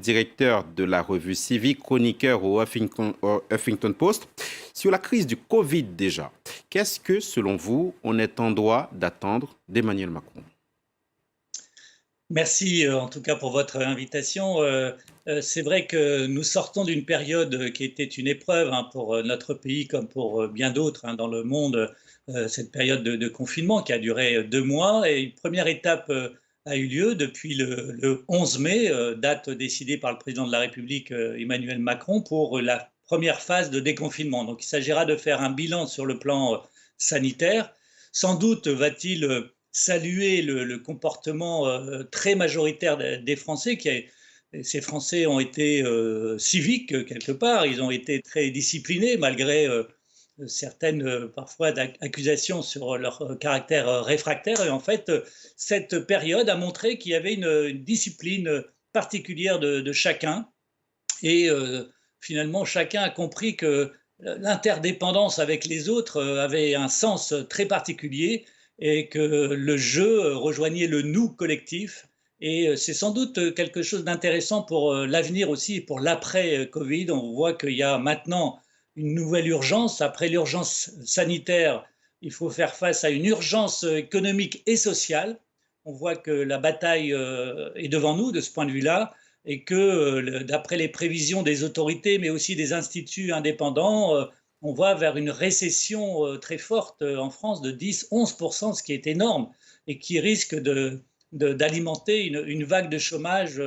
directeur de la revue Civique, chroniqueur au Huffington Post. Sur la crise du Covid déjà, qu'est-ce que, selon vous, on est en droit d'attendre d'Emmanuel Macron? Merci en tout cas pour votre invitation. C'est vrai que nous sortons d'une période qui était une épreuve pour notre pays comme pour bien d'autres dans le monde, cette période de confinement qui a duré 2 mois. Et une première étape a eu lieu depuis le 11 mai, date décidée par le président de la République Emmanuel Macron pour la première phase de déconfinement. Donc il s'agira de faire un bilan sur le plan sanitaire. Sans doute va-t-il saluer le comportement très majoritaire des Français. Ces Français ont été civiques quelque part, ils ont été très disciplinés malgré certaines parfois accusations sur leur caractère réfractaire. Et en fait, cette période a montré qu'il y avait une discipline particulière de chacun. Et finalement, chacun a compris que l'interdépendance avec les autres avait un sens très particulier et que le jeu rejoignait le nous collectif. Et c'est sans doute quelque chose d'intéressant pour l'avenir aussi, pour l'après-Covid. On voit qu'il y a maintenant une nouvelle urgence. Après l'urgence sanitaire, il faut faire face à une urgence économique et sociale. On voit que la bataille est devant nous de ce point de vue-là et que d'après les prévisions des autorités, mais aussi des instituts indépendants, on va vers une récession très forte en France de 10-11%, ce qui est énorme et qui risque d'alimenter une vague de chômage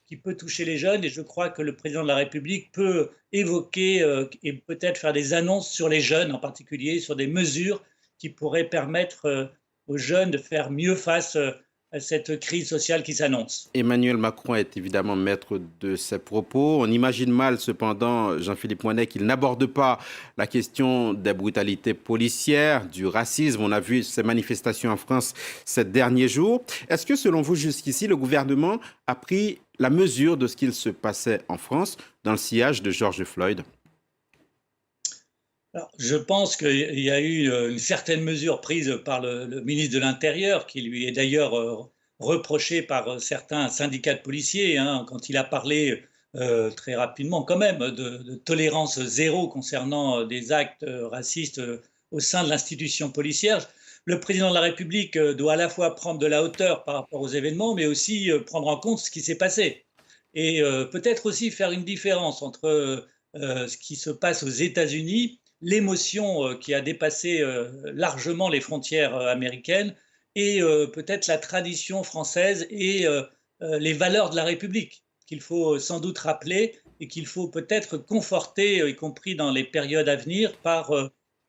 qui peut toucher les jeunes. Et je crois que le président de la République peut évoquer et peut-être faire des annonces sur les jeunes en particulier, sur des mesures qui pourraient permettre aux jeunes de faire mieux face à cette crise sociale qui s'annonce. Emmanuel Macron est évidemment maître de ses propos. On imagine mal, cependant, Jean-Philippe Moinet, qu'il n'aborde pas la question des brutalités policières, du racisme. On a vu ces manifestations en France ces derniers jours. Est-ce que, selon vous, jusqu'ici, le gouvernement a pris la mesure de ce qu'il se passait en France dans le sillage de George Floyd? Alors, je pense qu'il y a eu une certaine mesure prise par le ministre de l'Intérieur, qui lui est d'ailleurs reproché par certains syndicats de policiers, quand il a parlé très rapidement quand même de tolérance zéro concernant des actes racistes au sein de l'institution policière. Le président de la République doit à la fois prendre de la hauteur par rapport aux événements, mais aussi prendre en compte ce qui s'est passé. Et peut-être aussi faire une différence entre ce qui se passe aux États-Unis, l'émotion qui a dépassé largement les frontières américaines et peut-être la tradition française et les valeurs de la République qu'il faut sans doute rappeler et qu'il faut peut-être conforter, y compris dans les périodes à venir, par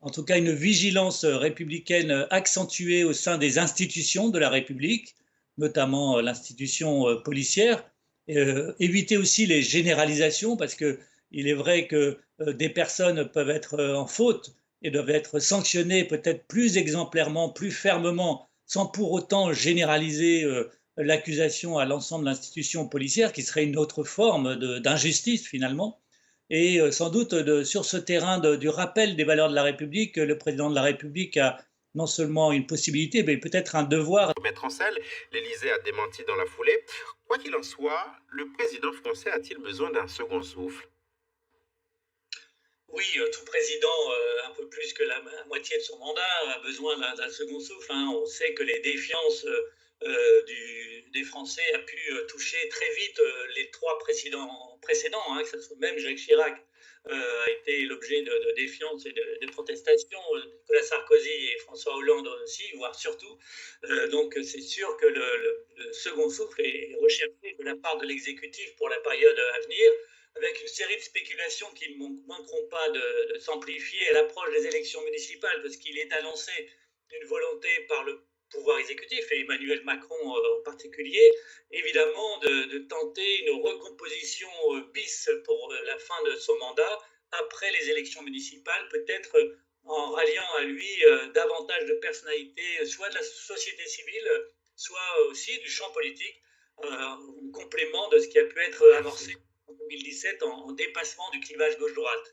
en tout cas une vigilance républicaine accentuée au sein des institutions de la République, notamment l'institution policière. Éviter aussi les généralisations parce que il est vrai que des personnes peuvent être en faute et doivent être sanctionnées peut-être plus exemplairement, plus fermement, sans pour autant généraliser l'accusation à l'ensemble de l'institution policière, qui serait une autre forme d'injustice finalement. Et sans doute sur ce terrain du rappel des valeurs de la République, le président de la République a non seulement une possibilité, mais peut-être un devoir. Mettre en selle, l'Élysée a démenti dans la foulée. Quoi qu'il en soit, le président français a-t-il besoin d'un second souffle? Oui, tout président, un peu plus que la moitié de son mandat, a besoin d'un second souffle. On sait que les défiances des Français a pu toucher très vite les trois précédents, que ce soit même Jacques Chirac a été l'objet de défiance et de protestations, Nicolas Sarkozy et François Hollande aussi, voire surtout. Donc c'est sûr que le second souffle est recherché de la part de l'exécutif pour la période à venir, avec une série de spéculations qui ne manqueront pas de s'amplifier à l'approche des élections municipales, parce qu'il est annoncé une volonté par le pouvoir exécutif, et Emmanuel Macron en particulier, évidemment, de tenter une recomposition bis pour la fin de son mandat, après les élections municipales, peut-être en ralliant à lui davantage de personnalités, soit de la société civile, soit aussi du champ politique, en complément de ce qui a pu être amorcé en 2017 en dépassement du clivage gauche-droite.